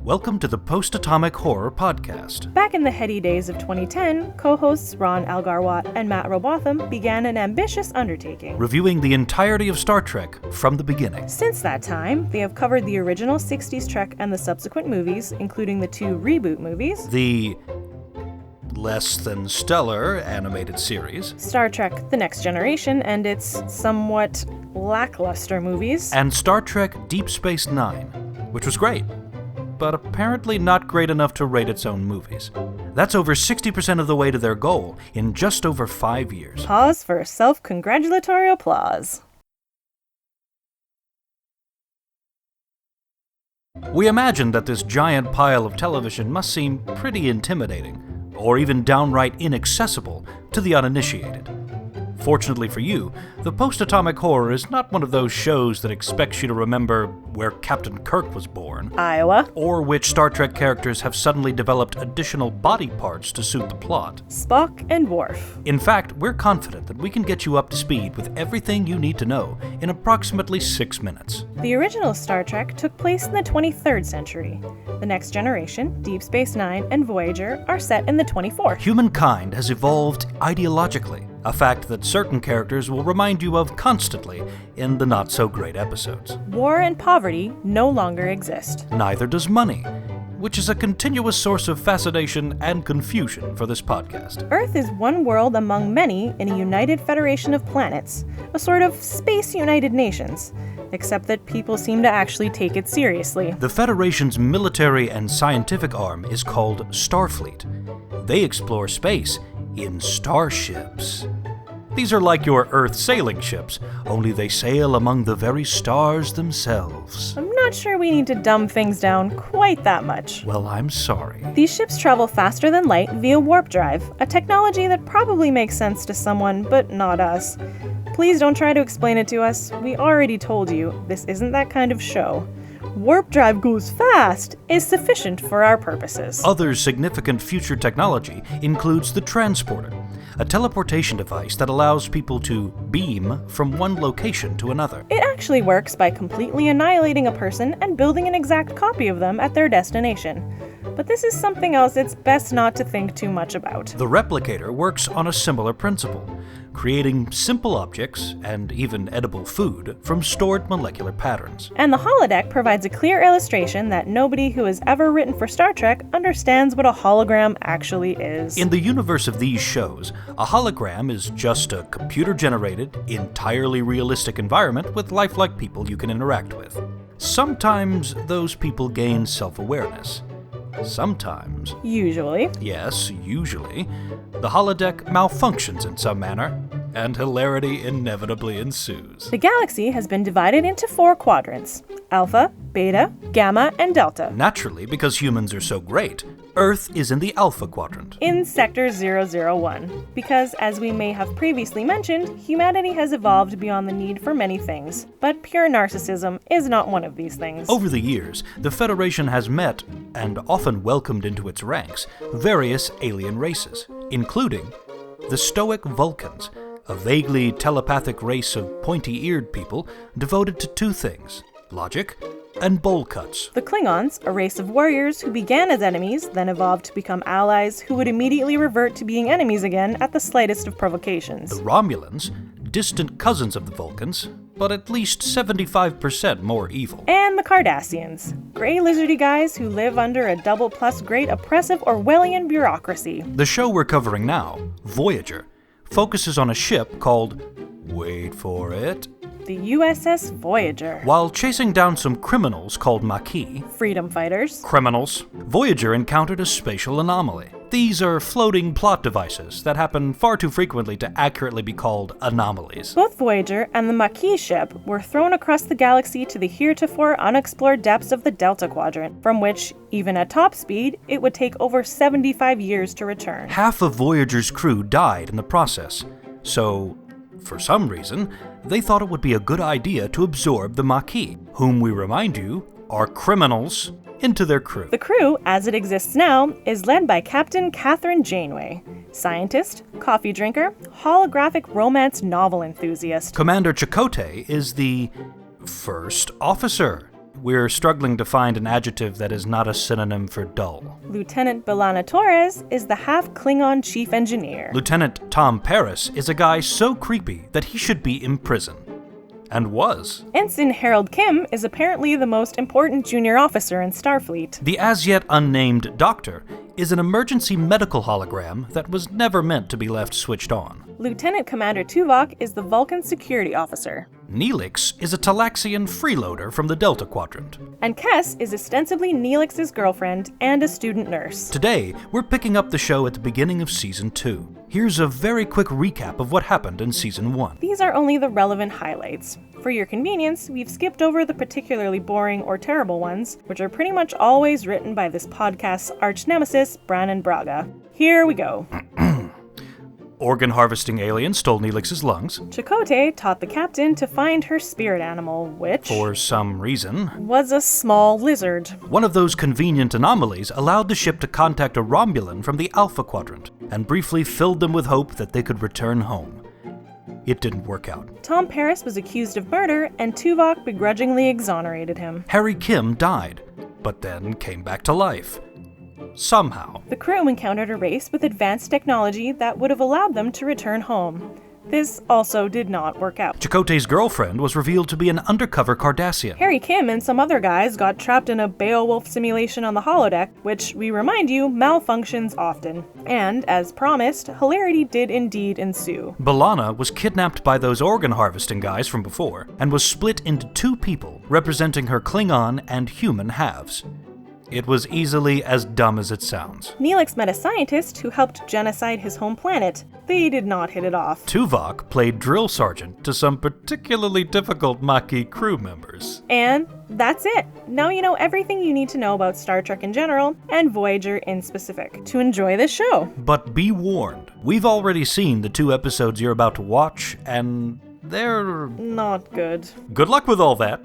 Welcome to the Post-Atomic Horror Podcast. Back in the heady days of 2010, co-hosts Ron Algarwat and Matt Robotham began an ambitious undertaking, Reviewing the entirety of Star Trek from the beginning. Since that time, they have covered the original 60s Trek and the subsequent movies, including the 2 reboot movies, The less than stellar animated series, Star Trek The Next Generation and its somewhat lackluster movies, and Star Trek Deep Space Nine, which was great, but apparently not great enough to rate its own movies. That's over 60% of the way to their goal in just over 5 years. Pause for self-congratulatory applause. We imagine that this giant pile of television must seem pretty intimidating, or even downright inaccessible to the uninitiated. Fortunately for you, the Post-Atomic Horror is not one of those shows that expects you to remember where Captain Kirk was born, Iowa, or which Star Trek characters have suddenly developed additional body parts to suit the plot. Spock, and Worf. In fact, we're confident that we can get you up to speed with everything you need to know in approximately 6 minutes. The original Star Trek took place in the 23rd century. The Next Generation, Deep Space Nine, and Voyager are set in the 24th. Humankind has evolved ideologically, a fact that certain characters will remind you of constantly in the not-so-great episodes. War and poverty no longer exist. Neither does money, which is a continuous source of fascination and confusion for this podcast. Earth is one world among many in a united federation of planets, a sort of space United Nations, except that people seem to actually take it seriously. The Federation's military and scientific arm is called Starfleet. They explore space in starships. These are like your Earth sailing ships, only they sail among the very stars themselves. I'm not sure we need to dumb things down quite that much. Well, I'm sorry. These ships travel faster than light via warp drive, a technology that probably makes sense to someone, but not us. Please don't try to explain it to us. We already told you, this isn't that kind of show. Warp drive goes fast is sufficient for our purposes. Other significant future technology includes the transporter, a teleportation device that allows people to beam from one location to another. It actually works by completely annihilating a person and building an exact copy of them at their destination. But this is something else it's best not to think too much about. The replicator works on a similar principle, creating simple objects and even edible food from stored molecular patterns. And the holodeck provides a clear illustration that nobody who has ever written for Star Trek understands what a hologram actually is. In the universe of these shows, a hologram is just a computer-generated, entirely realistic environment with lifelike people you can interact with. Sometimes those people gain self-awareness. Sometimes, Usually. yes, usually, the holodeck malfunctions in some manner, and hilarity inevitably ensues. The galaxy has been divided into 4 quadrants: Alpha, Beta, Gamma, and Delta. Naturally, because humans are so great, Earth is in the Alpha Quadrant. In Sector 001, because, as we may have previously mentioned, humanity has evolved beyond the need for many things, but pure narcissism is not one of these things. Over the years, the Federation has met, and often welcomed into its ranks, various alien races, including the Stoic Vulcans, a vaguely telepathic race of pointy-eared people devoted to 2 things: logic and bowl cuts. The Klingons, a race of warriors who began as enemies, then evolved to become allies who would immediately revert to being enemies again at the slightest of provocations. The Romulans, distant cousins of the Vulcans, but at least 75% more evil. And the Cardassians, gray lizardy guys who live under a double-plus great oppressive Orwellian bureaucracy. The show we're covering now, Voyager, focuses on a ship called, wait for it, The USS Voyager. while chasing down some criminals called Maquis. Freedom fighters. Criminals. Voyager encountered a spatial anomaly. These are floating plot devices that happen far too frequently to accurately be called anomalies. Both Voyager and the Maquis ship were thrown across the galaxy to the heretofore unexplored depths of the Delta Quadrant, from which, even at top speed, it would take over 75 years to return. Half of Voyager's crew died in the process, so, for some reason, they thought it would be a good idea to absorb the Maquis, whom we remind you are criminals, into their crew. The crew, as it exists now, is led by Captain Catherine Janeway, scientist, coffee drinker, holographic romance novel enthusiast. Commander Chakotay is the first officer, we're struggling to find an adjective that is not a synonym for dull. Lieutenant B'Elanna Torres is the half-Klingon chief engineer. Lieutenant Tom Paris is a guy so creepy that he should be in prison. And was. Ensign Harold Kim is apparently the most important junior officer in Starfleet. The as-yet unnamed Doctor is an emergency medical hologram that was never meant to be left switched on. Lieutenant Commander Tuvok is the Vulcan security officer. Neelix is a Talaxian freeloader from the Delta Quadrant. And Kes is ostensibly Neelix's girlfriend and a student nurse. Today, we're picking up the show at the beginning of Season 2. Here's a very quick recap of what happened in Season 1. These are only the relevant highlights. For your convenience, we've skipped over the particularly boring or terrible ones, which are pretty much always written by this podcast's arch-nemesis, Brannon Braga. Here we go. Organ-harvesting aliens stole Neelix's lungs. Chakotay taught the captain to find her spirit animal, which, for some reason, was a small lizard. One of those convenient anomalies allowed the ship to contact a Romulan from the Alpha Quadrant, and briefly filled them with hope that they could return home. It didn't work out. Tom Paris was accused of murder, and Tuvok begrudgingly exonerated him. Harry Kim died, but then came back to life. Somehow. The crew encountered a race with advanced technology that would have allowed them to return home. This also did not work out. Chakotay's girlfriend was revealed to be an undercover Cardassian. Harry Kim and some other guys got trapped in a Beowulf simulation on the holodeck, which, we remind you, malfunctions often. And, as promised, hilarity did indeed ensue. B'Elanna was kidnapped by those organ-harvesting guys from before, and was split into two people, representing her Klingon and human halves. It was easily as dumb as it sounds. Neelix met a scientist who helped genocide his home planet. They did not hit it off. Tuvok played drill sergeant to some particularly difficult Maquis crew members. And that's it. Now you know everything you need to know about Star Trek in general, and Voyager in specific, to enjoy this show. But be warned, we've already seen the 2 episodes you're about to watch, and they're not good. Good luck with all that.